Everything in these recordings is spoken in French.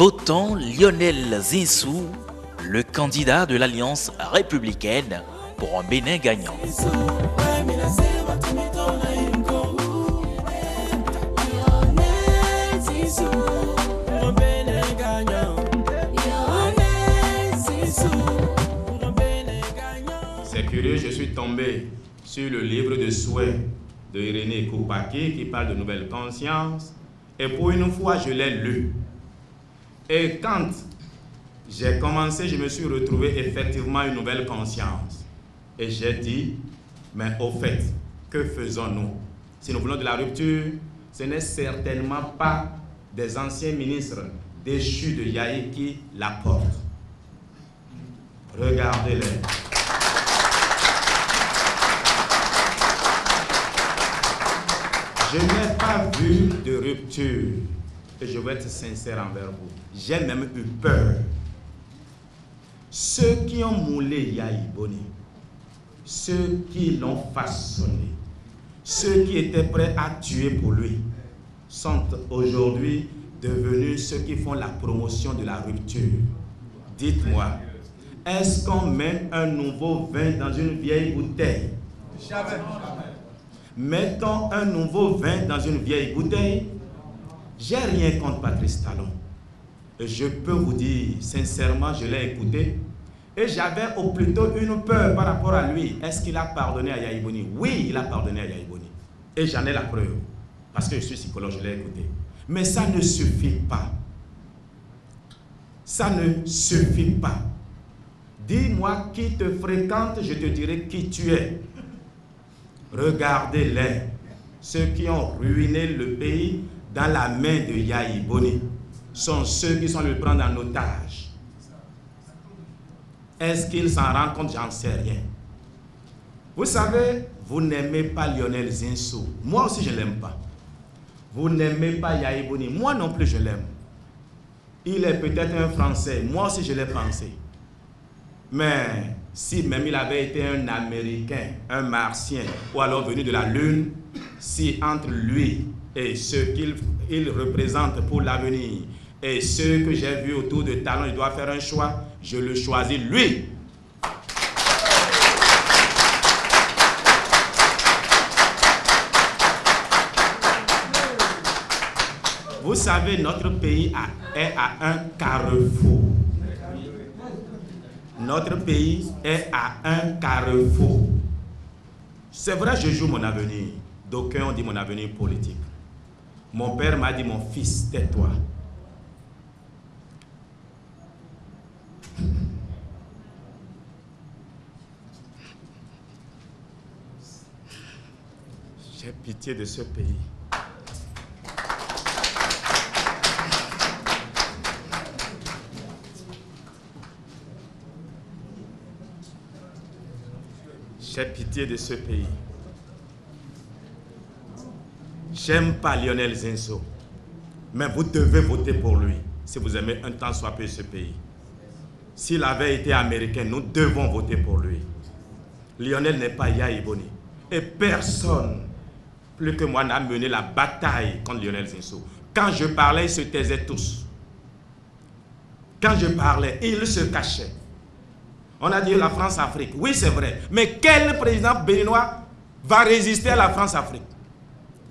Votons Lionel Zinsou, le candidat de l'Alliance républicaine, pour un Bénin gagnant. C'est curieux, je suis tombé sur le livre de souhaits de Irénée Koupaki qui parle de nouvelle conscience, et pour une fois je l'ai lu. Et quand j'ai commencé, je me suis retrouvé effectivement une nouvelle conscience. Et j'ai dit, mais au fait, que faisons-nous? Si nous voulons de la rupture, ce n'est certainement pas des anciens ministres déchus de Yahi qui la portent. Regardez-les. Je n'ai pas vu de rupture. Et je vais être sincère envers vous. J'ai même eu peur. Ceux qui ont moulé Yahi Boni, ceux qui l'ont façonné, ceux qui étaient prêts à tuer pour lui, sont aujourd'hui devenus ceux qui font la promotion de la rupture. Dites-moi, est-ce qu'on met un nouveau vin dans une vieille bouteille? Jamais. Mettons un nouveau vin dans une vieille bouteille. J'ai rien contre Patrice Talon. Et je peux vous dire, sincèrement, je l'ai écouté. Et j'avais au plutôt une peur par rapport à lui. Est-ce qu'il a pardonné à Yahi Boni? Oui, il a pardonné à Yahi Boni. Et j'en ai la preuve. Parce que je suis psychologue, je l'ai écouté. Mais ça ne suffit pas. Ça ne suffit pas. Dis-moi qui te fréquente, je te dirai qui tu es. Regardez-les. Ceux qui ont ruiné le pays dans la main de Yahi Boni sont ceux qui sont le prendre en otage. Est-ce qu'ils s'en rendent compte? J'en sais rien. Vous savez, vous n'aimez pas Lionel Zinsou. Moi aussi, je ne l'aime pas. Vous n'aimez pas Yahi Boni. Moi non plus, je l'aime. Il est peut-être un Français. Moi aussi, je l'ai pensé. Mais si même il avait été un Américain, un Martien, ou alors venu de la Lune, si entre lui et ce qu'il représente pour l'avenir et ceux que j'ai vus autour de Talon, il doit faire un choix, je le choisis lui. Vous savez, notre pays est à un carrefour. Notre pays est à un carrefour. C'est vrai, je joue mon avenir. D'aucuns ont dit mon avenir politique. Mon père m'a dit, mon fils, tais-toi. J'ai pitié de ce pays. J'ai pitié de ce pays. J'aime pas Lionel Zinsou, mais vous devez voter pour lui si vous aimez un tant soit peu ce pays. S'il avait été américain, nous devons voter pour lui. Lionel n'est pas Yahi Boni. Et personne, plus que moi, n'a mené la bataille contre Lionel Zinsou. Quand je parlais, ils se taisaient tous. Quand je parlais, ils se cachaient. On a dit la France-Afrique. Oui, c'est vrai. Mais quel président béninois va résister à la France-Afrique?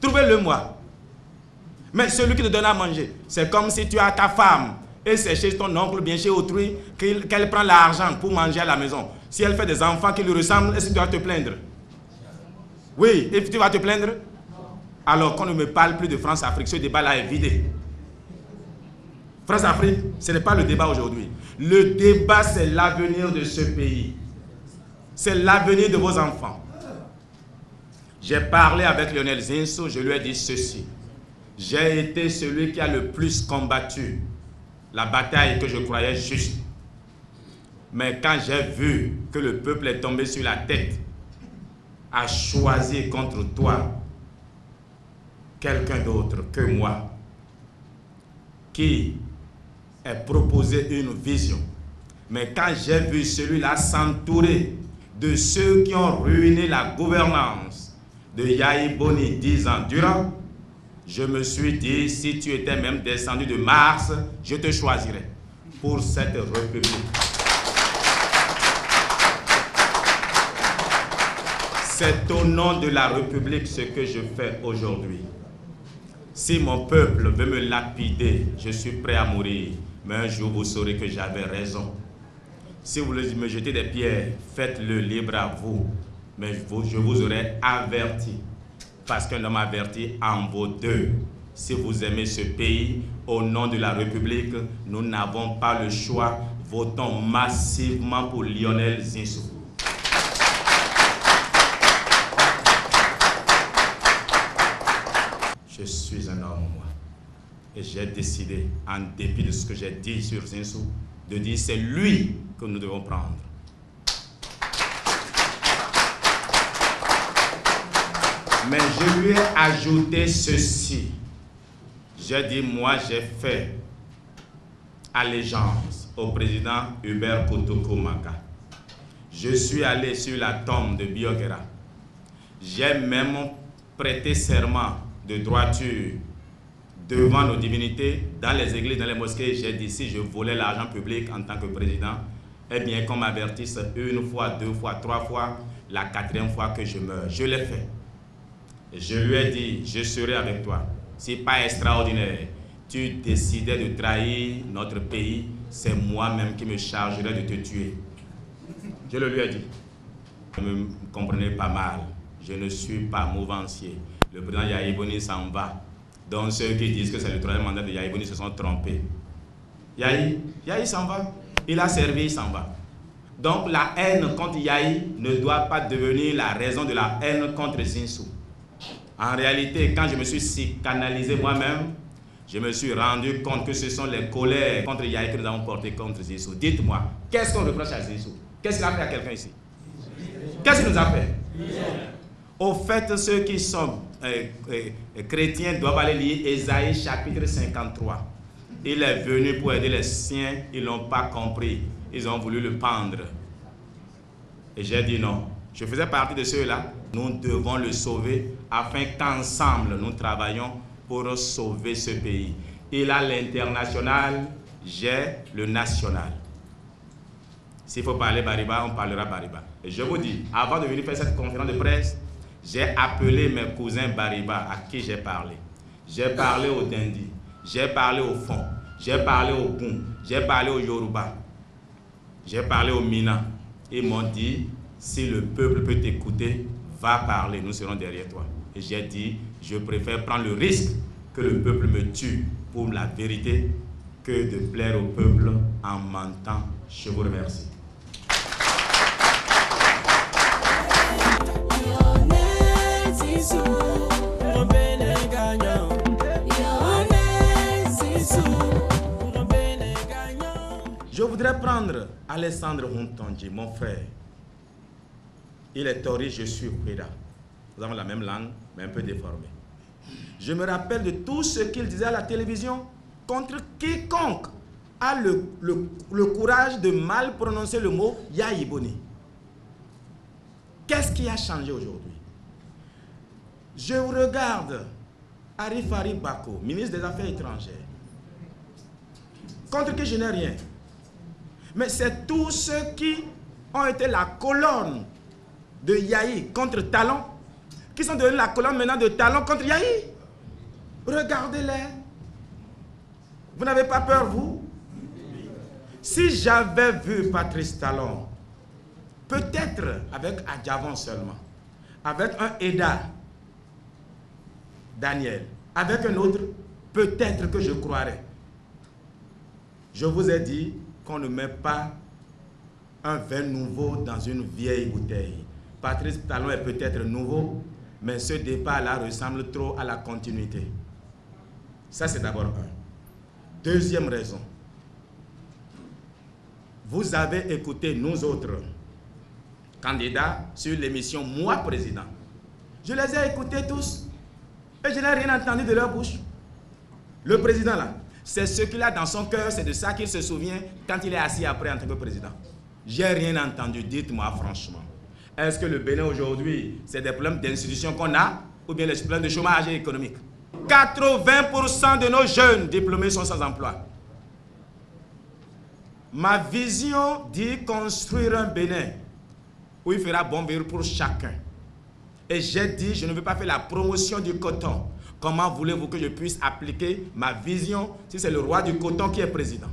Trouvez-le-moi. Mais celui qui te donne à manger, c'est comme si tu as ta femme et c'est chez ton oncle, bien chez autrui, qu'elle prend l'argent pour manger à la maison. Si elle fait des enfants qui lui ressemblent, est-ce que tu vas te plaindre? Oui, et tu vas te plaindre? Alors qu'on ne me parle plus de France-Afrique, ce débat-là est vidé. France-Afrique, ce n'est pas le débat aujourd'hui. Le débat, c'est l'avenir de ce pays. C'est l'avenir de vos enfants. J'ai parlé avec Lionel Zinsou, je lui ai dit ceci. J'ai été celui qui a le plus combattu la bataille que je croyais juste. Mais quand j'ai vu que le peuple est tombé sur la tête, a choisi contre toi quelqu'un d'autre que moi, qui est proposé une vision. Mais quand j'ai vu celui-là s'entourer de ceux qui ont ruiné la gouvernance de Yahi Boni 10 ans durant, Je me suis dit, si tu étais même descendu de Mars, je te choisirais pour cette République. C'est au nom de la République ce que je fais aujourd'hui. Si mon peuple veut me lapider, je suis prêt à mourir. Mais un jour, vous saurez que j'avais raison. Si vous voulez me jeter des pierres, faites-le, libre à vous. Mais je vous aurais averti. Parce qu'un homme averti en vaut deux. Si vous aimez ce pays, au nom de la République, nous n'avons pas le choix. Votons massivement pour Lionel Zinsou. Je suis un homme, moi. Et j'ai décidé, en dépit de ce que j'ai dit sur Zinsou, de dire c'est lui que nous devons prendre. Mais je lui ai ajouté ceci. J'ai dit, moi j'ai fait allégeance au président Hubert Kotoko Maka. Je suis allé sur la tombe de Biogera. J'ai même prêté serment de droiture devant nos divinités, dans les églises, dans les mosquées. J'ai dit, si je volais l'argent public en tant que président, eh bien qu'on m'avertisse une fois, deux fois, trois fois, la quatrième fois que je meurs. Je l'ai fait. Je lui ai dit, je serai avec toi. C'est pas extraordinaire. Tu décidais de trahir notre pays, c'est moi-même qui me chargerai de te tuer. Je le lui ai dit. Vous me comprenez pas mal. Je ne suis pas mouvancier. Le président Yahya Boni s'en va. Donc ceux qui disent que c'est le troisième mandat de Yahya Boni se sont trompés. Yahya s'en va. Il a servi, il s'en va. Donc la haine contre Yahya ne doit pas devenir la raison de la haine contre Zinsou. En réalité, quand je me suis psychanalysé moi-même, je me suis rendu compte que ce sont les colères contre Yahya que nous avons portées contre Zinsou. Dites-moi, qu'est-ce qu'on reproche à Zinsou? Qu'est-ce qu'il a fait à quelqu'un ici? Qu'est-ce qu'il nous a fait? Au fait, ceux qui sont chrétiens doivent aller lire Ésaïe chapitre 53. Il est venu pour aider les siens, ils n'ont pas compris. Ils ont voulu le pendre. Et j'ai dit non. Je faisais partie de ceux-là. Nous devons le sauver afin qu'ensemble nous travaillons pour sauver ce pays. Il a l'international, j'ai le national. S'il faut parler Bariba, on parlera Bariba. Et je vous dis, avant de venir faire cette conférence de presse, j'ai appelé mes cousins Bariba à qui j'ai parlé. J'ai parlé au Dindi, j'ai parlé au Fon, j'ai parlé au Goum, j'ai parlé au Yoruba, j'ai parlé au Mina. Ils m'ont dit, si le peuple peut t'écouter, va parler, nous serons derrière toi. Et j'ai dit, je préfère prendre le risque que le peuple me tue pour la vérité que de plaire au peuple en mentant. Je vous remercie. Je voudrais prendre Alessandre Huntonji, mon frère. Il est Tori, je suis Oueda. Nous avons la même langue, mais un peu déformée. Je me rappelle de tout ce qu'il disait à la télévision contre quiconque a le courage de mal prononcer le mot Yahya Boni. Qu'est-ce qui a changé aujourd'hui? Je regarde Arif Arif Bako, ministre des Affaires étrangères, contre qui je n'ai rien. Mais c'est tous ceux qui ont été la colonne de Yahya contre Talon, qui sont devenus la colonne maintenant de Talon contre Yahya. Regardez-les. Vous n'avez pas peur, vous? Si j'avais vu Patrice Talon, peut-être avec Adjavon seulement, avec un Eda, Daniel, avec un autre, peut-être que je croirais. Je vous ai dit qu'on ne met pas un vin nouveau dans une vieille bouteille. Patrice Talon est peut-être nouveau, mais ce départ-là ressemble trop à la continuité. Ça, c'est d'abord un. Deuxième raison. Vous avez écouté nous autres candidats sur l'émission Moi Président. Je les ai écoutés tous et je n'ai rien entendu de leur bouche. Le président là, c'est ce qu'il a dans son cœur, c'est de ça qu'il se souvient quand il est assis après en tant que président. J'ai rien entendu, dites-moi franchement. Est-ce que le Bénin aujourd'hui, c'est des problèmes d'institution qu'on a ou bien les problèmes de chômage économique? 80% de nos jeunes diplômés sont sans emploi. Ma vision dit construire un Bénin où il fera bon vivre pour chacun. Et j'ai dit, je ne veux pas faire la promotion du coton. Comment voulez-vous que je puisse appliquer ma vision si c'est le roi du coton qui est président?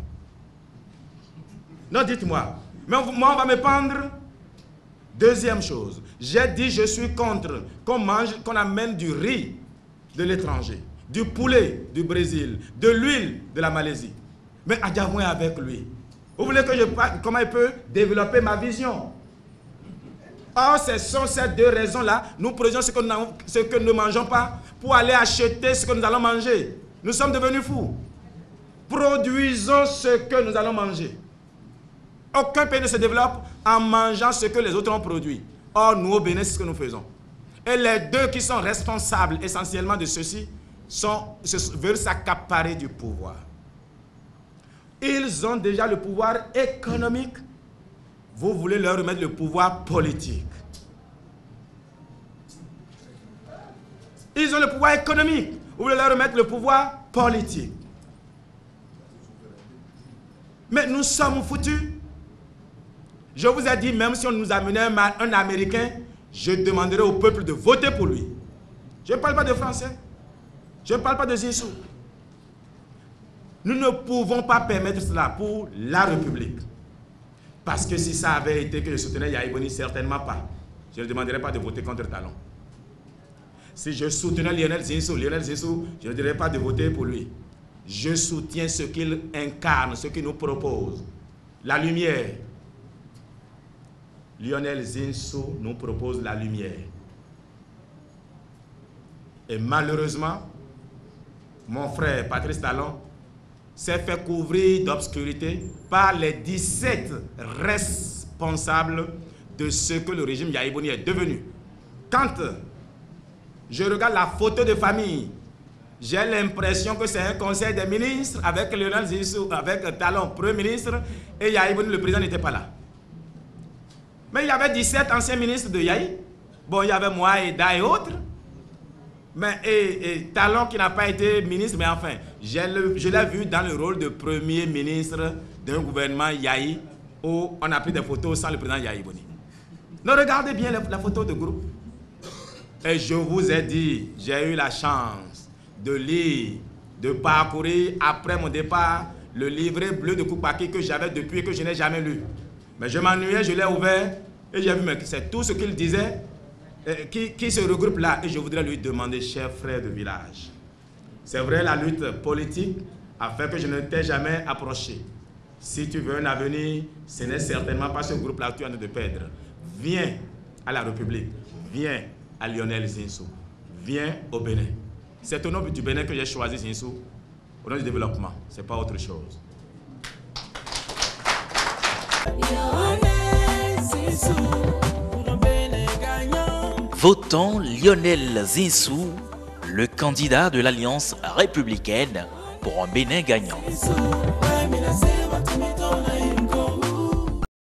Non, dites-moi. Mais moi, on va me pendre. Deuxième chose, j'ai dit, je suis contre qu'on amène du riz de l'étranger, du poulet du Brésil, de l'huile de la Malaisie. Mais Adjamoui avec lui. Vous voulez que je parle comment il peut développer ma vision? Or, ce sont ces deux raisons-là. Nous produisons ce que nous ne mangeons pas pour aller acheter ce que nous allons manger. Nous sommes devenus fous. Produisons ce que nous allons manger. Aucun pays ne se développe en mangeant ce que les autres ont produit. Or, nous, au Bénin, c'est ce que nous faisons. Et les deux qui sont responsables essentiellement de ceci veulent s'accaparer du pouvoir. Ils ont déjà le pouvoir économique. Vous voulez leur remettre le pouvoir politique. Ils ont le pouvoir économique. Vous voulez leur remettre le pouvoir politique. Mais nous sommes foutus. Je vous ai dit, même si on nous amenait un Américain, je demanderai au peuple de voter pour lui. Je ne parle pas de français. Je ne parle pas de Zinsou. Nous ne pouvons pas permettre cela pour la République. Parce que si ça avait été que je soutenais Yahya Boni, certainement pas. Je ne demanderais pas de voter contre Talon. Si je soutenais Lionel Zinsou, je ne dirais pas de voter pour lui. Je soutiens ce qu'il incarne, ce qu'il nous propose. La lumière. Lionel Zinsou nous propose la lumière. Et malheureusement, mon frère Patrice Talon s'est fait couvrir d'obscurité par les 17 responsables de ce que le régime Yahya Boni est devenu. Quand je regarde la photo de famille, j'ai l'impression que c'est un conseil des ministres avec Lionel Zinsou, avec Talon, Premier ministre, et Yahya Boni, le président, n'était pas là. Mais il y avait 17 anciens ministres de Yahya. Bon, il y avait moi et Da et autres. Mais, et Talon qui n'a pas été ministre, mais enfin, je l'ai vu dans le rôle de premier ministre d'un gouvernement Yahya où on a pris des photos sans le président Yahya Boni. Donc regardez bien la photo de groupe. Et je vous ai dit, j'ai eu la chance de lire, de parcourir après mon départ le livret bleu de Koupaki que j'avais depuis que je n'ai jamais lu. Mais je m'ennuyais, je l'ai ouvert et j'ai vu que c'est tout ce qu'il disait qui se regroupe là. Et je voudrais lui demander, cher frère de village, c'est vrai la lutte politique a fait que je ne t'ai jamais approché. Si tu veux un avenir, ce n'est certainement pas ce groupe-là que tu es en train de perdre. Viens à la République, viens à Lionel Zinsou, viens au Bénin. C'est au nom du Bénin que j'ai choisi Zinsou, au nom du développement, ce n'est pas autre chose. Votons Lionel Zinsou, le candidat de l'Alliance républicaine pour un Bénin gagnant.